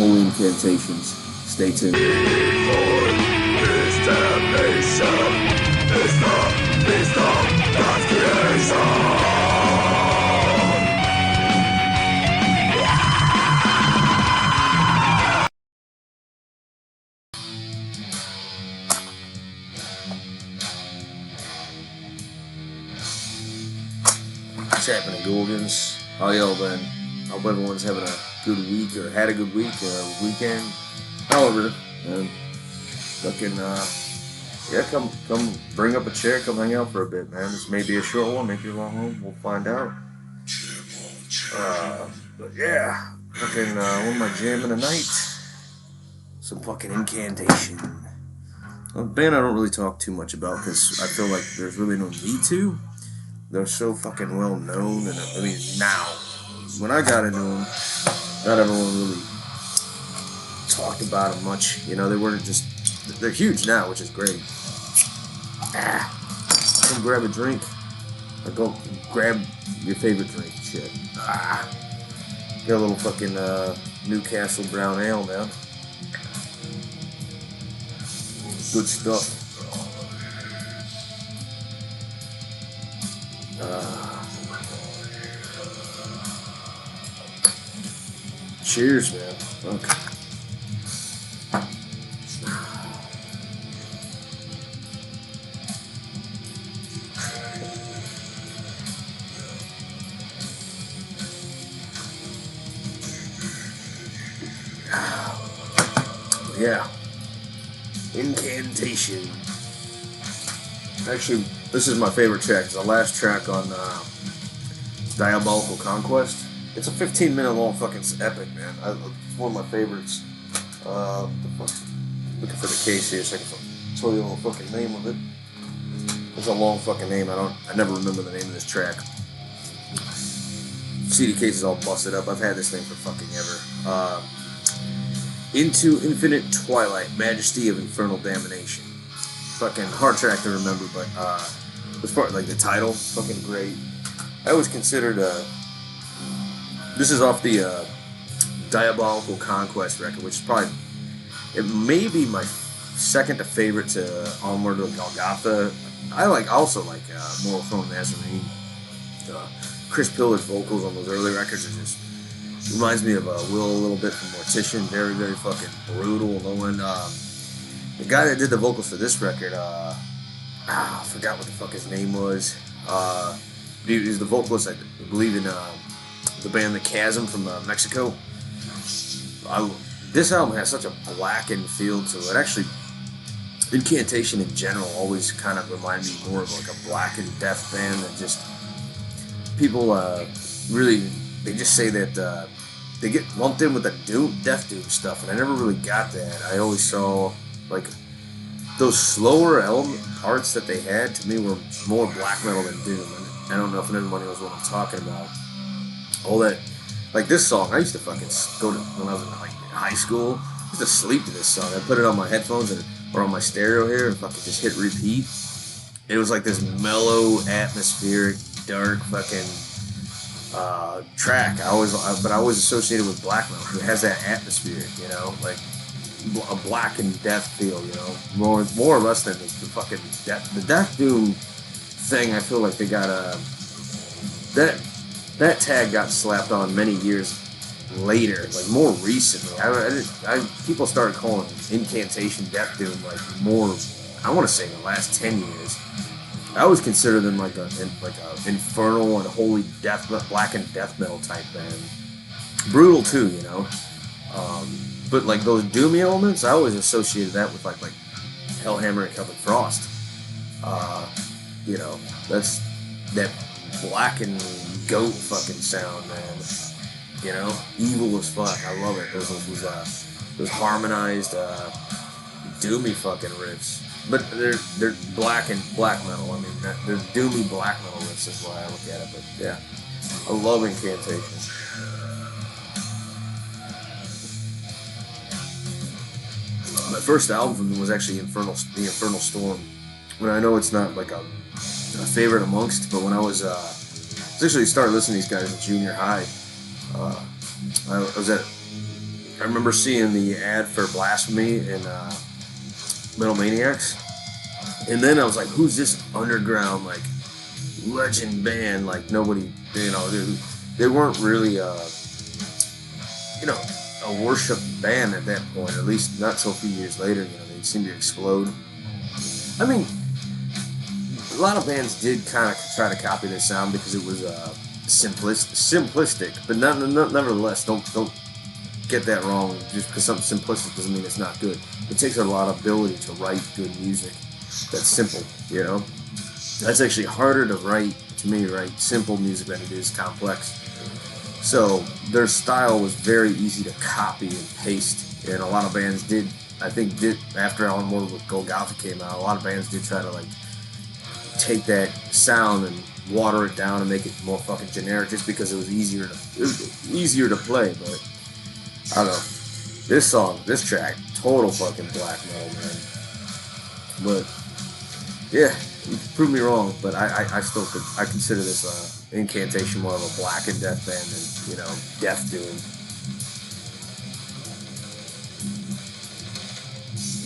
Unholy Incantations. Stay tuned. What's happening, Gorgons? How y'all been? Hope everyone's having a good week, or had a good week, or weekend. However, fucking, yeah, come bring up a chair, come hang out for a bit, man. This may be a short one, maybe a long one, we'll find out. But yeah, fucking, what am I jamming tonight? Some fucking Incantation. A band I don't really talk too much about, because I feel like there's really no need to. They're so fucking well known, and I mean, now, when I got into them, not everyone really talked about them much. You know, they weren't just, they're huge now, which is great. Come grab a drink, or go grab your favorite drink, shit. Got a little fucking Newcastle Brown Ale, man. Good stuff. Cheers, man. Okay. Yeah. Incantation. Actually, this is my favorite track. It's the last track on Diabolical Conquest. It's a 15-minute long fucking epic, man. It's one of my favorites. Looking for the case here so I can tell you the fucking name of it. It's a long fucking name. I never remember the name of this track. CD case is all busted up. I've had this thing for fucking ever. Into Infinite Twilight, Majesty of Infernal Damnation. Fucking hard track to remember, but as far as like the title, fucking great. I always considered this is off the Diabolical Conquest record, which is probably, it may be my second to favorite to Onward to Golgotha. I also like Moral Throne Nazarene. Chris Pillar's vocals on those early records are just, reminds me of Will a little bit from Mortician. Very, very fucking brutal. Low end. The guy that did the vocals for this record, I forgot what the fuck his name was. He was the vocalist, I believe, in the band The Chasm from Mexico. This album has such a blackened feel to it. Actually, Incantation in general always kind of reminded me more of like a blackened death band that just, people really, they just say that they get lumped in with the death doom stuff, and I never really got that. I always saw like those slower element parts that they had, to me, were more black metal than doom. And I don't know if anybody knows what I'm talking about. All that, like this song, I used to fucking go to, when I was in like high school, I used to sleep to this song. I put it on my headphones or on my stereo here and fucking just hit repeat. It was like this mellow, atmospheric, dark fucking track. But I always associated with black metal. It has that atmosphere, you know, like a black and death feel, you know, more or less than the fucking the death doom thing. I feel like they got that tag got slapped on many years later, like more recently. People started calling Incantation death doom like more, I want to say, in the last 10 years. I always consider them like a infernal and holy black and death metal type band. Brutal too, you know. But like those doomy elements, I always associated that with like Hellhammer and Celtic Frost. You know, that's that black and goat fucking sound, man. You know, evil as fuck. I love it. Those harmonized, doomy fucking riffs. But they're black metal. I mean, they're doomy black metal riffs is why I look at it. But yeah, I love Incantation. My first album from them was actually The Infernal Storm. When I know it's not like a favorite amongst, but when I was actually started listening to these guys in junior high, I was at I remember seeing the ad for Blasphemie and Metal Maniacs, and then I was like, "Who's this underground like legend band?" Like nobody, they weren't really, a worship band at that point. At least not so few years later. They seemed to explode. I mean, a lot of bands did kind of try to copy their sound because it was simplistic, but nevertheless, don't get that wrong. Just because something's simplistic doesn't mean it's not good. It takes a lot of ability to write good music that's simple. That's actually harder to write simple music than it is complex. So their style was very easy to copy and paste, and a lot of bands did after Alan Moore with Go Gothic came out. A lot of bands did try to like take that sound and water it down and make it more fucking generic, just because it was easier to play. But I don't know, this track, total fucking black metal, man. But yeah, you can prove me wrong, but I still consider this Incantation more of a black and death band than death doom.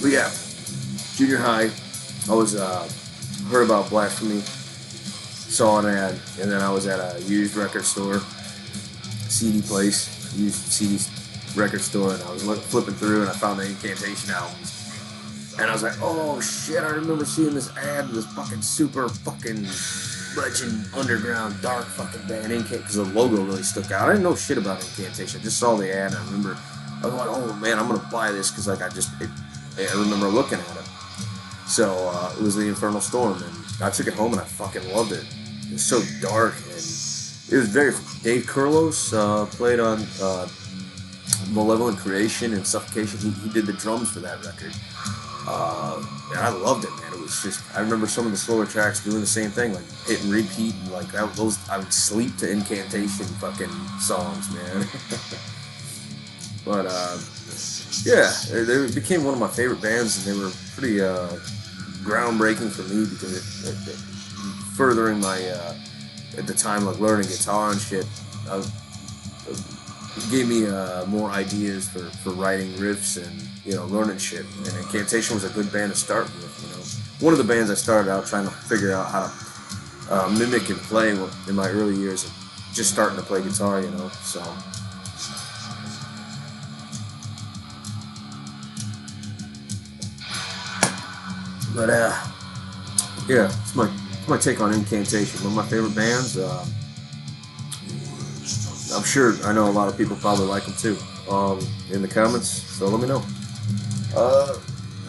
But yeah, junior high, I was heard about Blasphemie, saw an ad, and then I was at a used record store, used CD record store, and I was flipping through, and I found the Incantation albums. And I was like, oh shit, I remember seeing this ad with this fucking super fucking legend underground dark fucking band, because the logo really stuck out. I didn't know shit about Incantation. I just saw the ad, and I remember, I was like, oh man, I'm gonna buy this, because like I remember looking at it. So it was the Infernal Storm, and I took it home and I fucking loved it. It was so dark, and it was very. Dave Kurlos played on Malevolent Creation and Suffocation. He did the drums for that record. And I loved it, man. It was just, I remember some of the slower tracks doing the same thing, like hit and repeat, and like I would sleep to Incantation fucking songs, man. But yeah, they became one of my favorite bands, and they were pretty groundbreaking for me, because it furthering my at the time, like learning guitar and shit. It gave me more ideas for writing riffs and learning shit. And Incantation was a good band to start with. One of the bands I started out trying to figure out how to mimic and play in my early years of just starting to play guitar. So. But yeah, it's my take on Incantation. One of my favorite bands. I'm sure I know a lot of people probably like them too. In the comments, so let me know.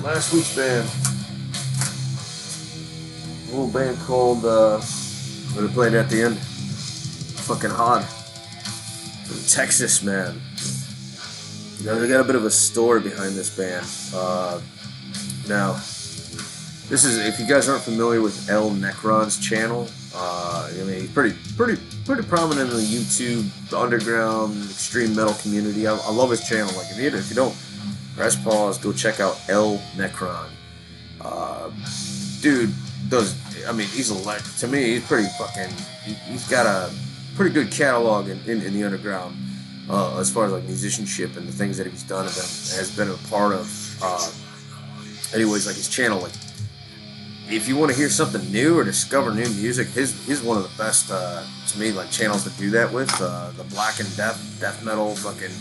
Last week's band, a little band called they played at the end. Fucking hot. From Texas, man. They got a bit of a story behind this band. Now, this is, if you guys aren't familiar with El Necron's channel, he's pretty prominent in the YouTube underground extreme metal community. I love his channel. Like if you don't, press pause, go check out El Necron. Dude to me, he's pretty fucking. He's got a pretty good catalog in the underground as far as like musicianship and the things that he's done and has been a part of. Anyways, like his channel, like. If you want to hear something new or discover new music, he's one of the best to me, like channels to do that with. The black and death metal fucking.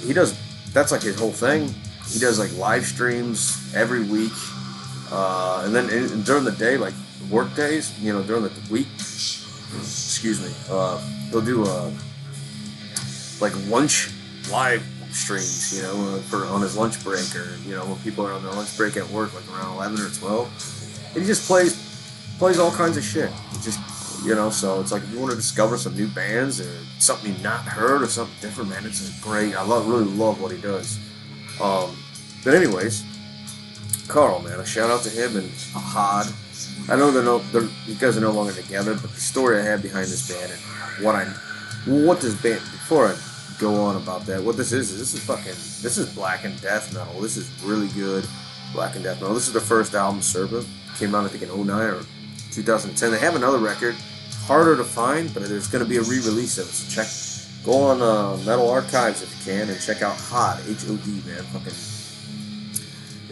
He does, that's like his whole thing. He does like live streams every week, and then during the day, like work days, during the week. Excuse me. He'll do like lunch live streams, on his lunch break, or when people are on their lunch break at work, like around 11 or 12. And he just plays all kinds of shit. It just so it's like if you want to discover some new bands or something you've not heard or something different, man, it's great. I really love what he does. But anyways, Carl, man, a shout out to him and Ahad. I know you guys are no longer together, but the story I have behind this band and what this band, before I go on about that, what this is black and death metal. This is really good black and death metal. This is their first album, Serpent. Came out I think in 2009 or 2010. They have another record, harder to find, but there's going to be a re-release of it, so Go on Metal Archives if you can and check out HOD, H-O-D, man. Fucking,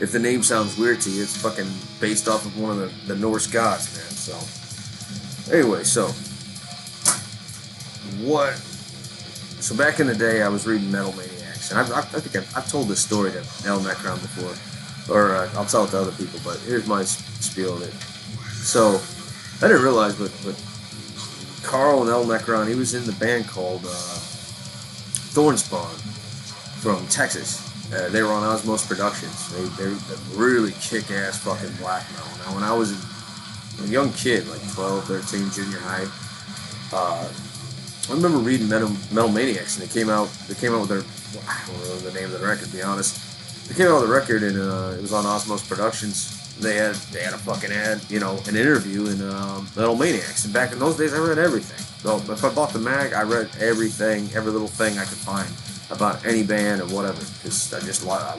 if the name sounds weird to you, it's fucking based off of one of the Norse gods, man. So, anyway, so what? So back in the day, I was reading Metal Maniacs, and I think I've told this story to El Necron before, or I'll tell it to other people. But here's my spiel of it. So I didn't realize, but Carl and El Necron, he was in the band called Thornspawn from Texas. They were on Osmos Productions. They're really kick-ass fucking black metal. Now, when I was a young kid, like 12, 13, junior high, I remember reading Metal Maniacs, and they came out with their, I don't know the name of the record, to be honest. They came out with a record, and it was on Osmos Productions. They had a fucking ad, you know, an interview in Metal Maniacs. And back in those days, I read everything. So if I bought the mag, I read everything, every little thing I could find about any band or whatever, because I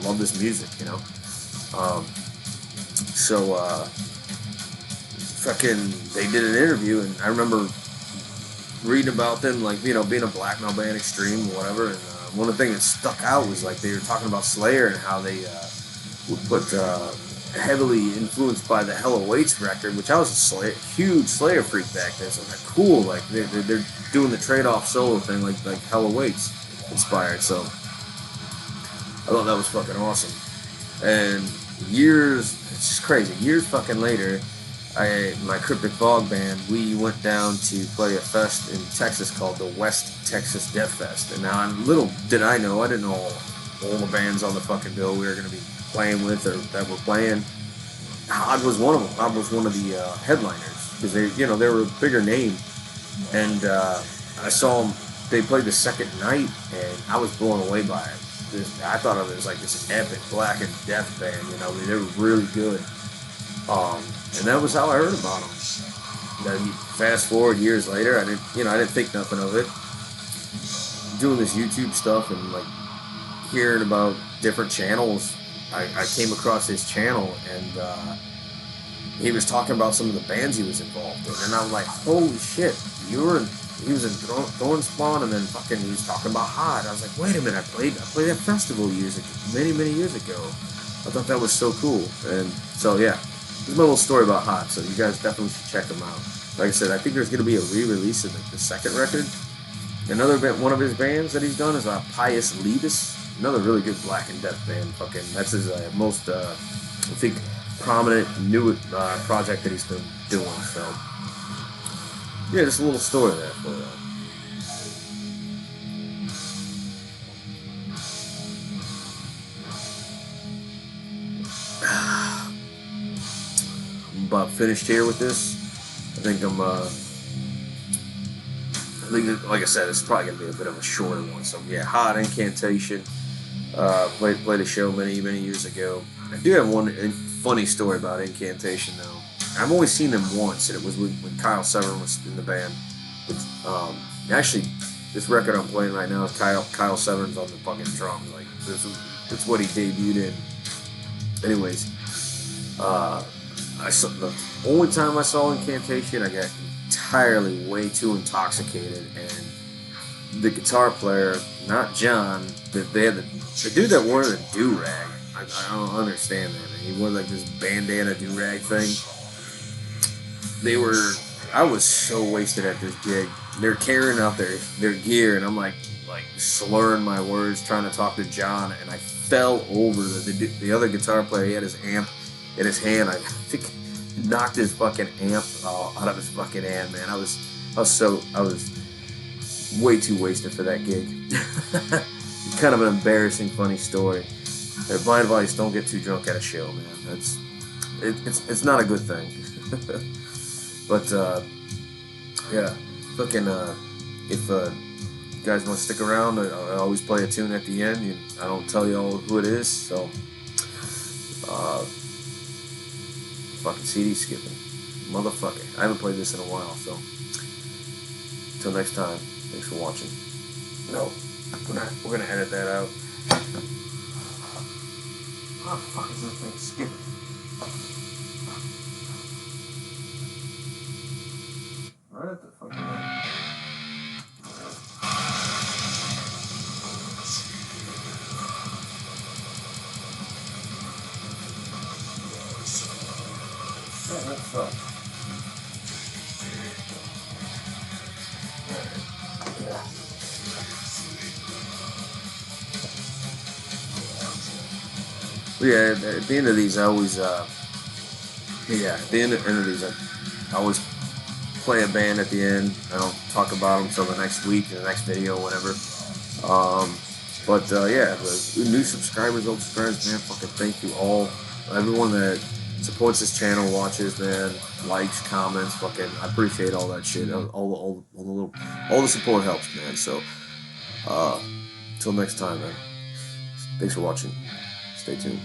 love this music, you know. Fucking, they did an interview, and I remember reading about them, like, you know, being a black metal band, extreme, or whatever. And one of the things that stuck out was, like, they were talking about Slayer and how they would put heavily influenced by the Hell Awaits record, which I was a huge Slayer freak back then. So I'm like, cool, like they're doing the trade-off solo thing, like Hell Awaits inspired. So I thought that was fucking awesome. And it's just crazy. Years fucking later, my Cryptic Fog band, we went down to play a fest in Texas called the West Texas Death Fest. And now, little did I know, I didn't know all the bands on the fucking bill we were going to be playing with, or that were playing. HOD was one of them. HOD was one of the headliners, because they were a bigger name. And I saw them. They played the second night, and I was blown away by it. I thought of it as like this epic black and death band. You know, they were really good. And that was how I heard about them. Then fast forward years later, I didn't think nothing of it. Doing this YouTube stuff and like hearing about different channels, I came across his channel, and he was talking about some of the bands he was involved in, and I'm like, holy shit, he was in Thornspawn, and then fucking he was talking about HOD. I was like, wait a minute, I played that festival many years ago. I thought that was so cool. And so yeah, this is my little story about HOD, so you guys definitely should check them out. Like I said, I think there's going to be a re-release of the second record. One of his bands that he's done is Pious Levis, another really good black and death band. Fucking, that's his most, I think, prominent new project that he's been doing. So yeah, just a little story there for you. I'm about finished here with this. I think like I said, it's probably going to be a bit of a shorter one. So yeah, HOD, Incantation. Played a show many years ago. I do have one funny story about Incantation though. I've only seen them once, and it was when Kyle Severn was in the band. Actually, this record I'm playing right now is Kyle Severn's on the fucking drums. Like that's what he debuted in. Anyways, the only time I saw Incantation, I got entirely way too intoxicated, and the guitar player, not John, they had the dude that wore the do-rag. I don't understand that, man. He wore like this bandana do-rag thing. I was so wasted at this gig. They're carrying out their gear, and I'm like slurring my words trying to talk to John, and I fell over the other guitar player. He had his amp in his hand. I think knocked his fucking amp out of his fucking hand, man. I was way too wasted for that gig. Kind of an embarrassing, funny story. My advice: don't get too drunk at a show, man. It's not a good thing. But yeah, fucking if you guys want to stick around, I always play a tune at the end. I don't tell you all who it is, so fucking CD skipping, motherfucker. I haven't played this in a while, so until next time, thanks for watching. No, we're gonna edit that out. Oh fuck, is this thing skipping? Right at the fucking end. Huh. Yeah, at the end of these, I always, at the end of these, I always play a band at the end. I don't talk about them until the next week, the next video, whatever. The new subscribers, old subscribers, man, fucking thank you all. Everyone that supports this channel, watches, man, likes, comments, fucking, I appreciate all that shit. All the support helps, man. So, till next time, man. Thanks for watching. Stay tuned.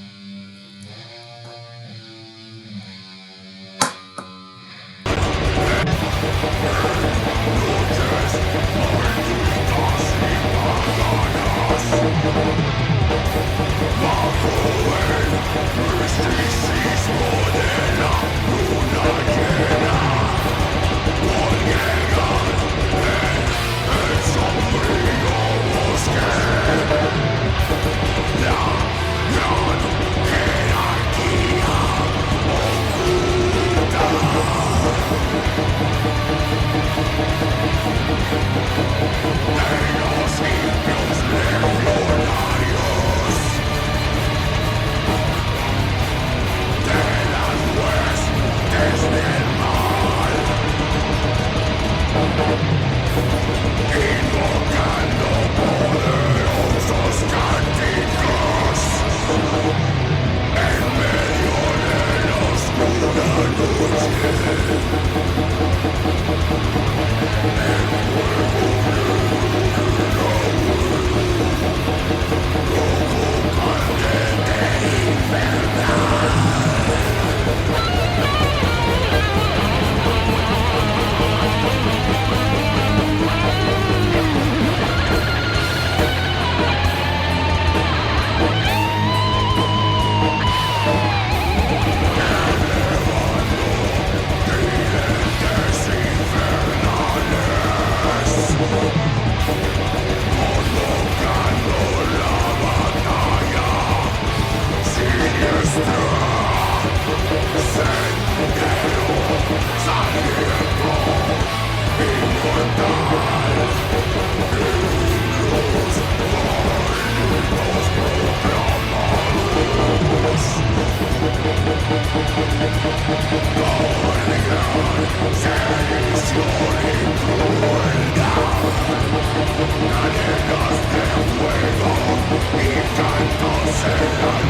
Incantation.